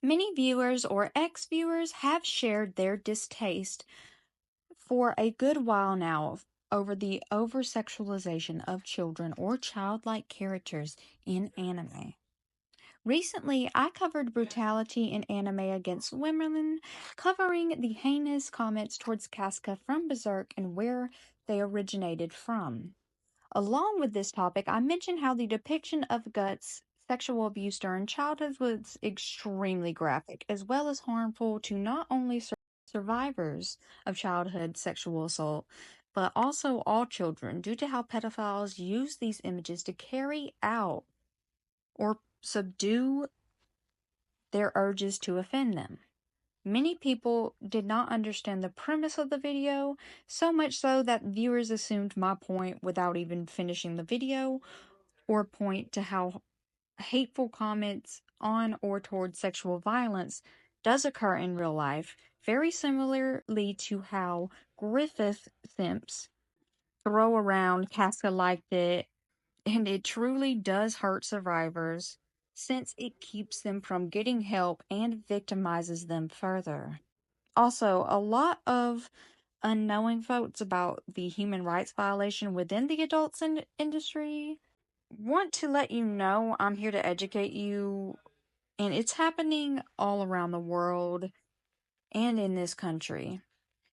Many viewers or ex-viewers have shared their distaste for a good while now over the over-sexualization of children or childlike characters in anime. Recently, I covered brutality in anime against women, covering the heinous comments towards Casca from Berserk and where they originated from. Along with this topic, I mentioned how the depiction of Guts' sexual abuse during childhood was extremely graphic, as well as harmful to not only survivors of childhood sexual assault, but also all children, due to how pedophiles use these images to carry out or subdue their urges to offend them. Many people did not understand the premise of the video, so much so that viewers assumed my point without even finishing the video, or point to how hateful comments on or towards sexual violence does occur in real life, very similarly to how Griffith simps throw around Casca liked it, and it truly does hurt survivors since it keeps them from getting help and victimizes them further. Also, a lot of unknowing folks about the human rights violation within the adult industry want to let you know I'm here to educate you, and it's happening all around the world and in this country.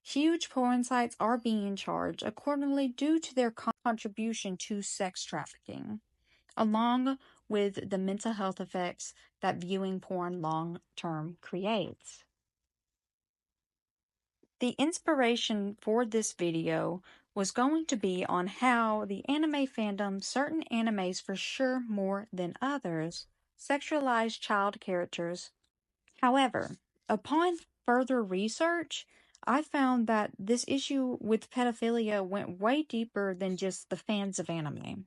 Huge porn sites are being charged accordingly due to their contribution to sex trafficking, along with the mental health effects that viewing porn long-term creates. The inspiration for this video was going to be on how the anime fandom, certain animes for sure more than others, sexualize child characters. However, upon further research, I found that this issue with pedophilia went way deeper than just the fans of anime.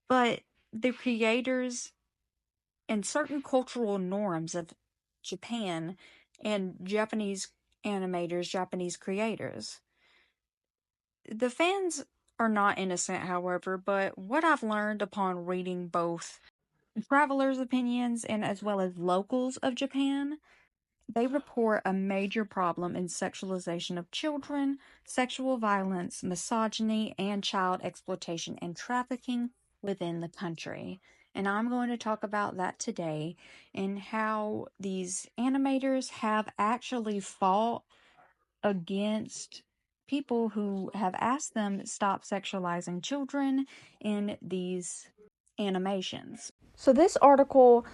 But the creators and certain cultural norms of Japan and Japanese animators, Japanese creators. The fans are not innocent, however, but what I've learned upon reading both travelers' opinions and as well as locals of Japan, they report a major problem in sexualization of children, sexual violence, misogyny, and child exploitation and trafficking within the country. And I'm going to talk about that today and how these animators have actually fought against people who have asked them to stop sexualizing children in these animations. So this article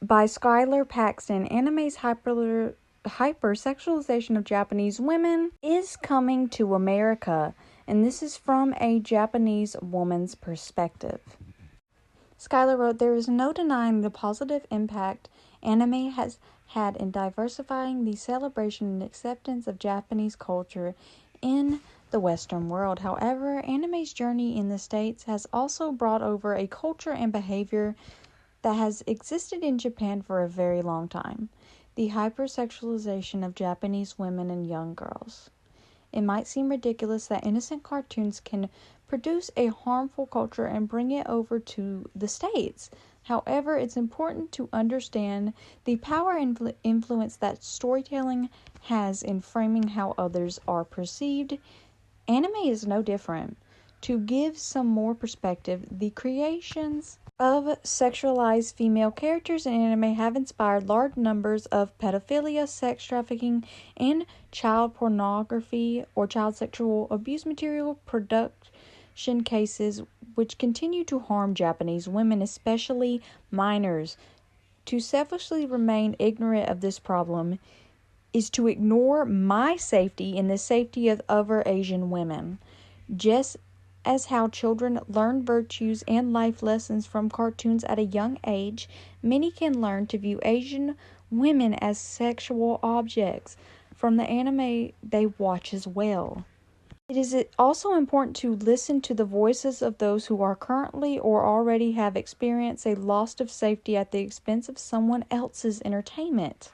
by Skyler Paxton, Anime's hypersexualization of Japanese women, is coming to America, and this is from a Japanese woman's perspective. Skyler wrote, "There is no denying the positive impact anime has had in diversifying the celebration and acceptance of Japanese culture in the Western world. However, anime's journey in the States has also brought over a culture and behavior that has existed in Japan for a very long time: the hypersexualization of Japanese women and young girls. It might seem ridiculous that innocent cartoons can produce a harmful culture and bring it over to the States. However, it's important to understand the power and influence that storytelling has in framing how others are perceived. Anime is no different. To give some more perspective, the creations of sexualized female characters in anime have inspired large numbers of pedophilia, sex trafficking, and child pornography or child sexual abuse material production cases, which continue to harm Japanese women, especially minors. To selfishly remain ignorant of this problem is to ignore my safety and the safety of other Asian women. Just as how children learn virtues and life lessons from cartoons at a young age, many can learn to view Asian women as sexual objects from the anime they watch as well. It is also important to listen to the voices of those who are currently or already have experienced a loss of safety at the expense of someone else's entertainment.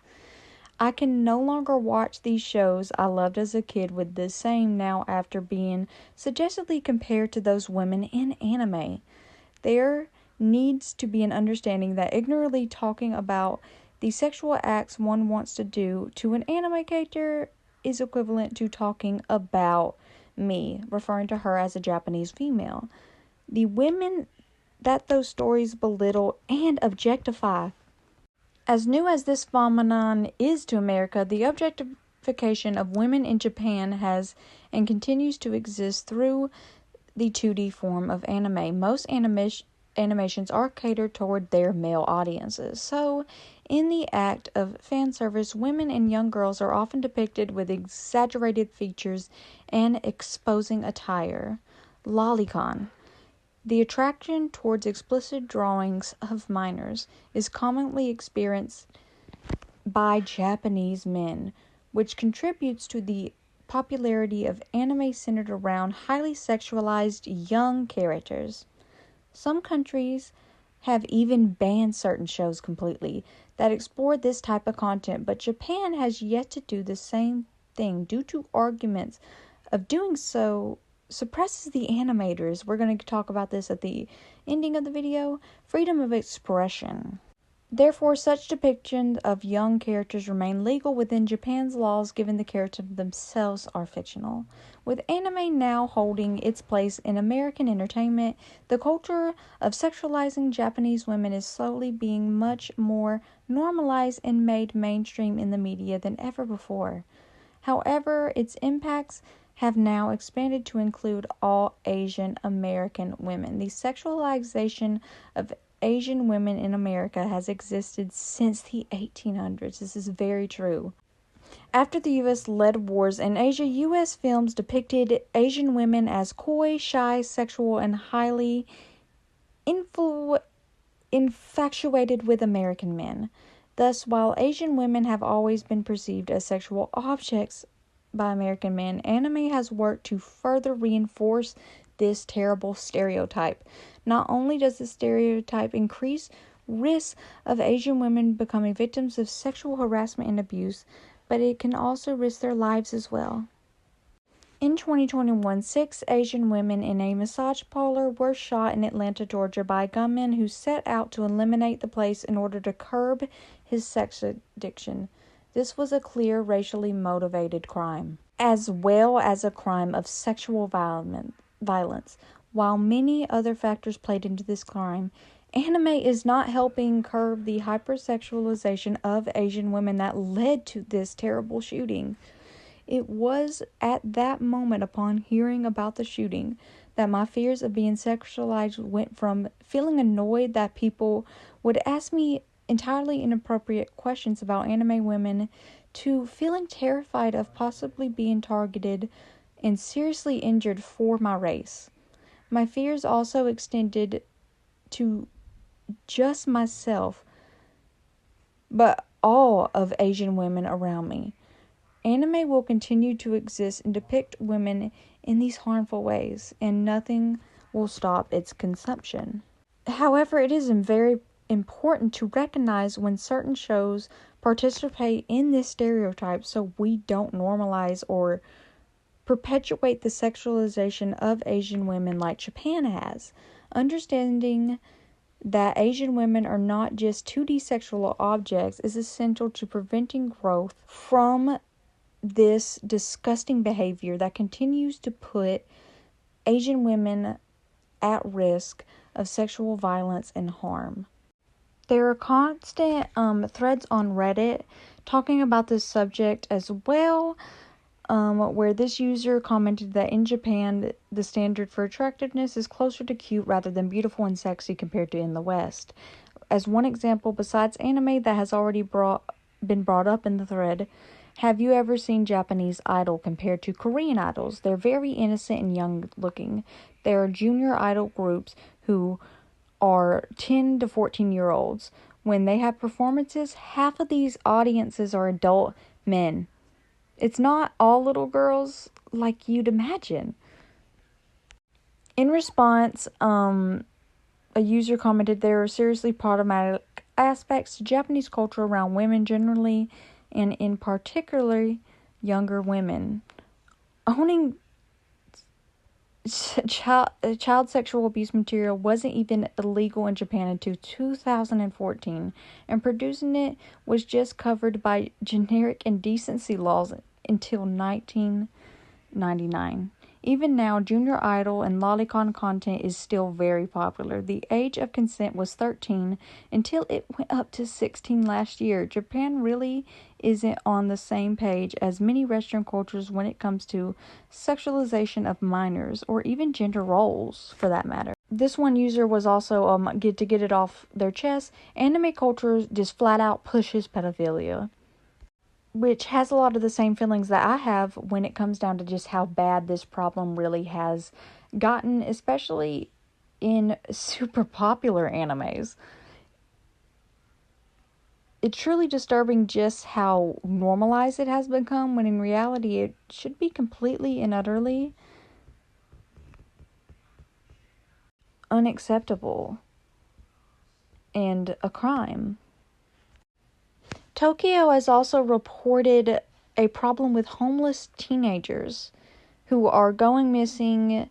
I can no longer watch these shows I loved as a kid with the same now after being suggestively compared to those women in anime. There needs to be an understanding that ignorantly talking about The sexual acts one wants to do to an anime character is equivalent to talking about me, referring to her as a Japanese female. The women that those stories belittle and objectify. As new as this phenomenon is to America, the objectification of women in Japan has and continues to exist through the 2D form of anime. Most animations are catered toward their male audiences. So, in the act of fan service, women and young girls are often depicted with exaggerated features and exposing attire. Lolicon. The attraction towards explicit drawings of minors is commonly experienced by Japanese men, which contributes to the popularity of anime centered around highly sexualized young characters. Some countries have even banned certain shows completely that explore this type of content, but Japan has yet to do the same thing due to arguments of doing so suppresses the animators. We're going to talk about this at the ending of the video. Freedom of expression. Therefore, such depictions of young characters remain legal within Japan's laws, given the characters themselves are fictional. With anime now holding its place in American entertainment, the culture of sexualizing Japanese women is slowly being much more normalized and made mainstream in the media than ever before. However, its impacts have now expanded to include all Asian American women. The sexualization of Asian women in America has existed since the 1800s. This is very true. After the U.S. led wars in Asia, U.S. films depicted Asian women as coy, shy, sexual, and highly infatuated with American men. Thus, while Asian women have always been perceived as sexual objects by American men, anime has worked to further reinforce this terrible stereotype. Not only does the stereotype increase risks of Asian women becoming victims of sexual harassment and abuse, but it can also risk their lives as well. In 2021, 6 Asian women in a massage parlor were shot in Atlanta, Georgia by a gunman who set out to eliminate the place in order to curb his sex addiction. This was a clear racially motivated crime, as well as a crime of sexual violence. While many other factors played into this crime, anime is not helping curb the hypersexualization of Asian women that led to this terrible shooting. It was at that moment, upon hearing about the shooting, that my fears of being sexualized went from feeling annoyed that people would ask me entirely inappropriate questions about anime women to feeling terrified of possibly being targeted and seriously injured for my race. My fears also extended to just myself, but all of Asian women around me. Anime will continue to exist and depict women in these harmful ways, and nothing will stop its consumption. However, it is very important to recognize when certain shows participate in this stereotype so we don't normalize or perpetuate the sexualization of Asian women like Japan has. Understanding that Asian women are not just 2D sexual objects is essential to preventing growth from this disgusting behavior that continues to put Asian women at risk of sexual violence and harm. There are constant threads on Reddit talking about this subject as well, where this user commented that in Japan, the standard for attractiveness is closer to cute rather than beautiful and sexy compared to in the West. As one example, besides anime that has already been brought up in the thread, have you ever seen Japanese Idol compared to Korean idols? They're very innocent and young looking. There are junior idol groups who are 10 to 14-year-olds. When they have performances, half of these audiences are adult men. It's not all little girls like you'd imagine. In response, a user commented there are seriously problematic aspects to Japanese culture around women generally, and in particular, younger women. Owning child sexual abuse material wasn't even illegal in Japan until 2014, and producing it was just covered by generic indecency laws until 1999. Even now, junior idol and lolicon content is still very popular. The age of consent was 13 until it went up to 16 last year. Japan really isn't on the same page as many Western cultures when it comes to sexualization of minors, or even gender roles for that matter. This one user was also to get it off their chest. Anime culture just flat out pushes pedophilia, which has a lot of the same feelings that I have when it comes down to just how bad this problem really has gotten, especially in super popular animes. It's truly disturbing just how normalized it has become, when in reality it should be completely and utterly unacceptable and a crime. Tokyo has also reported a problem with homeless teenagers who are going missing,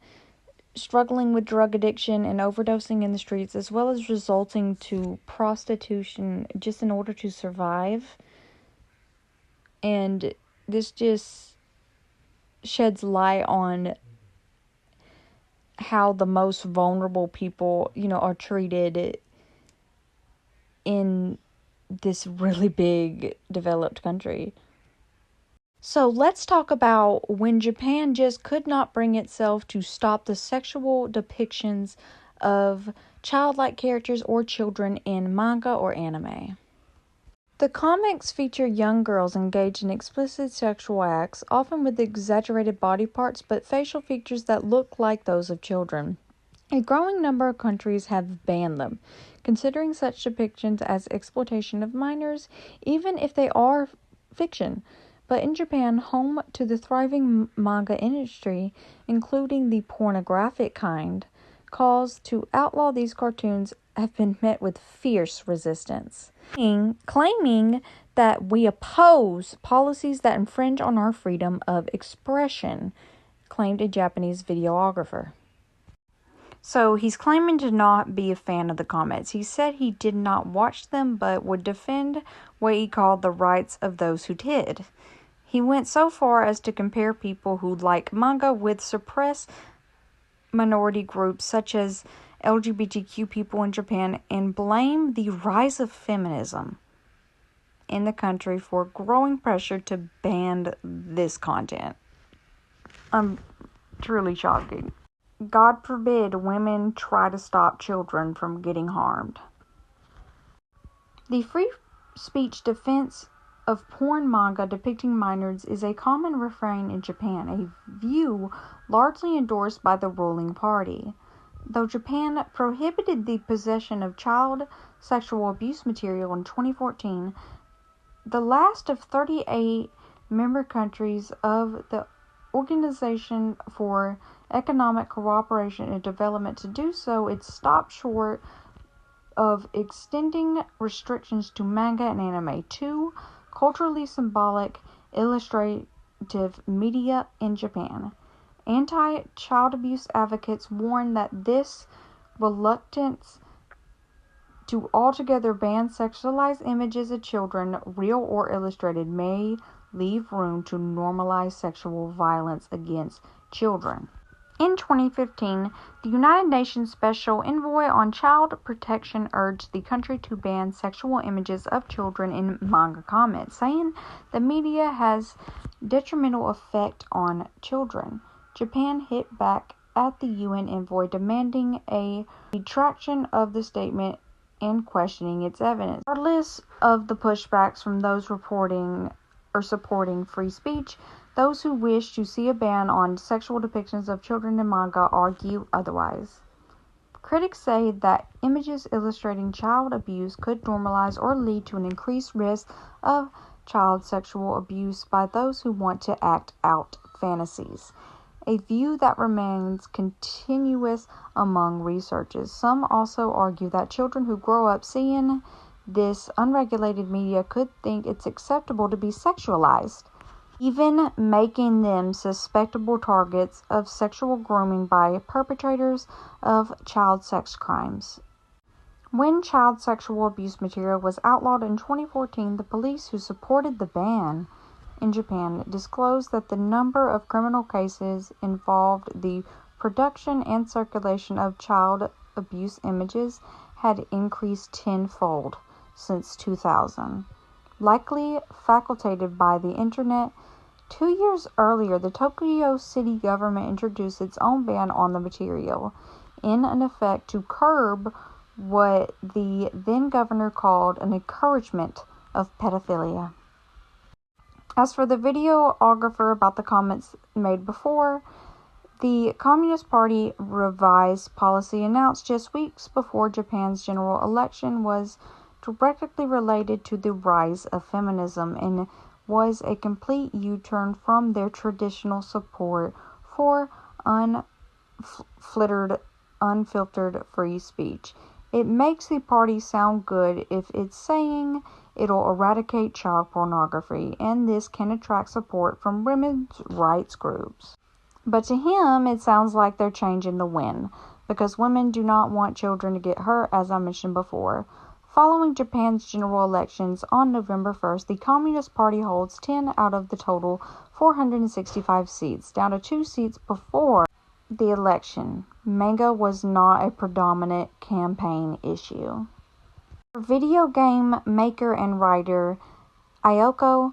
struggling with drug addiction and overdosing in the streets, as well as resulting to prostitution just in order to survive. And this just sheds light on how the most vulnerable people, are treated in this really big developed country. So let's talk about when Japan just could not bring itself to stop the sexual depictions of childlike characters or children in manga or anime. The comics feature young girls engaged in explicit sexual acts, often with exaggerated body parts but facial features that look like those of children. A growing number of countries have banned them, considering such depictions as exploitation of minors, even if they are fiction. But in Japan, home to the thriving manga industry, including the pornographic kind, calls to outlaw these cartoons have been met with fierce resistance, claiming that we oppose policies that infringe on our freedom of expression, claimed a Japanese videographer. So he's claiming to not be a fan of the comments. He said he did not watch them, but would defend what he called the rights of those who did. He went so far as to compare people who like manga with suppressed minority groups such as LGBTQ people in Japan, and blame the rise of feminism in the country for growing pressure to ban this content. Truly shocking. God forbid women try to stop children from getting harmed. The free speech defense of porn manga depicting minors is a common refrain in Japan, a view largely endorsed by the ruling party. Though Japan prohibited the possession of child sexual abuse material in 2014, the last of 38 member countries of the Organization for Economic Cooperation and Development to do so, it stopped short of extending restrictions to manga and anime, two culturally symbolic illustrative media in Japan. Anti-child abuse advocates warn that this reluctance to altogether ban sexualized images of children, real or illustrated, may leave room to normalize sexual violence against children. In 2015, the United Nations Special Envoy on Child Protection urged the country to ban sexual images of children in manga comics, saying the media has detrimental effect on children. Japan hit back at the UN envoy, demanding a retraction of the statement and questioning its evidence. Regardless of the pushbacks from those reporting or supporting free speech, those who wish to see a ban on sexual depictions of children in manga argue otherwise. Critics say that images illustrating child abuse could normalize or lead to an increased risk of child sexual abuse by those who want to act out fantasies, a view that remains continuous among researchers. Some also argue that children who grow up seeing this unregulated media could think it's acceptable to be sexualized. even making them susceptible targets of sexual grooming by perpetrators of child sex crimes. When child sexual abuse material was outlawed in 2014, the police who supported the ban in Japan disclosed that the number of criminal cases involved the production and circulation of child abuse images had increased tenfold since 2000, likely facultated by the internet. 2 years earlier, the Tokyo city government introduced its own ban on the material, in an effect to curb what the then governor called an encouragement of pedophilia. As for the videographer about the comments made before, the Communist Party revised policy announced just weeks before Japan's general election was directly related to the rise of feminism and was a complete U-turn from their traditional support for unfiltered free speech. It makes the party sound good if it's saying it'll eradicate child pornography, and this can attract support from women's rights groups. But to him, it sounds like they're changing the wind, because women do not want children to get hurt, as I mentioned before. Following Japan's general elections on November 1st, the Communist Party holds 10 out of the total 465 seats, down to 2 seats before the election. Manga was not a predominant campaign issue. Video game maker and writer Ayoko,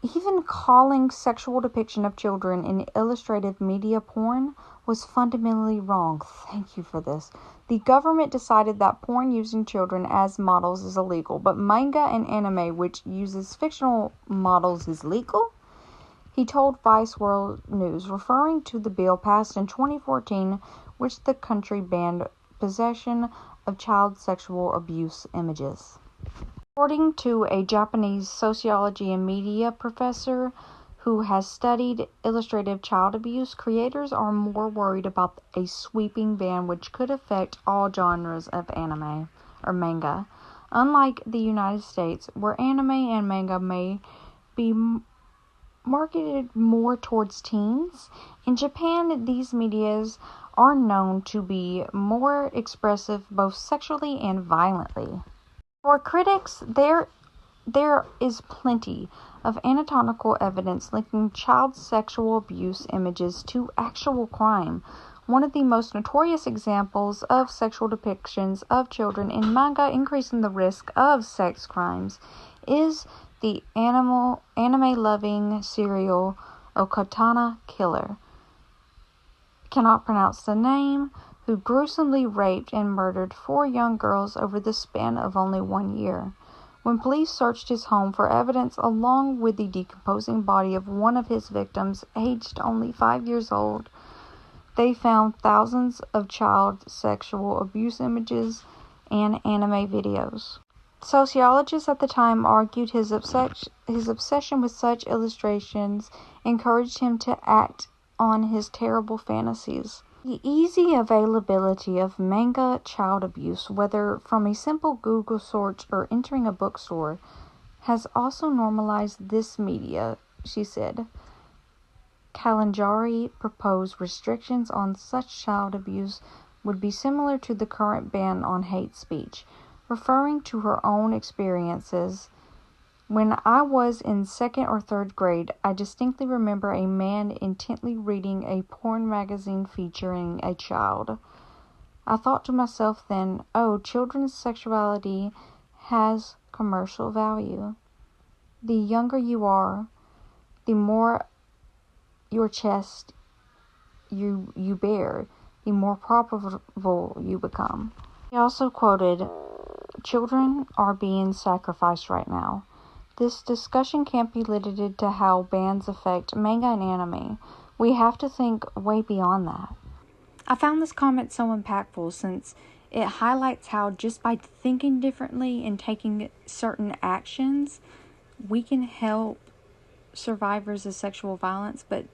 even calling sexual depiction of children in illustrative media porn was fundamentally wrong. Thank you for this. The government decided that porn using children as models is illegal, but manga and anime, which uses fictional models, is legal? He told Vice World News, referring to the bill passed in 2014, which the country banned possession of child sexual abuse images. According to a Japanese sociology and media professor who has studied illustrative child abuse, creators are more worried about a sweeping ban which could affect all genres of anime or manga. Unlike the United States, where anime and manga may be marketed more towards teens, in Japan these medias are known to be more expressive both sexually and violently. For critics, there is plenty of anatomical evidence linking child sexual abuse images to actual crime. One of the most notorious examples of sexual depictions of children in manga increasing the risk of sex crimes is the anime-loving serial Okatana Killer, cannot pronounce the name, who gruesomely raped and murdered 4 young girls over the span of only 1 year. When police searched his home for evidence along with the decomposing body of one of his victims, aged only 5 years old, they found thousands of child sexual abuse images and anime videos. Sociologists at the time argued his obsession with such illustrations encouraged him to act on his terrible fantasies. The easy availability of manga child abuse, whether from a simple Google search or entering a bookstore, has also normalized this media, she said. Kalinjari proposed restrictions on such child abuse would be similar to the current ban on hate speech, referring to her own experiences. When I was in 2nd or 3rd grade, I distinctly remember a man intently reading a porn magazine featuring a child. I thought to myself then, oh, children's sexuality has commercial value. The younger you are, the more your chest you bear, the more profitable you become. He also quoted, "Children are being sacrificed right now. This discussion can't be limited to how bans affect manga and anime. We have to think way beyond that." I found this comment so impactful since it highlights how just by thinking differently and taking certain actions, we can help survivors of sexual violence, but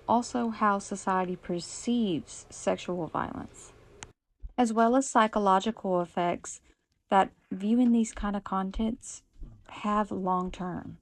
also how society perceives sexual violence, as well as psychological effects that viewing these kind of contents have long term.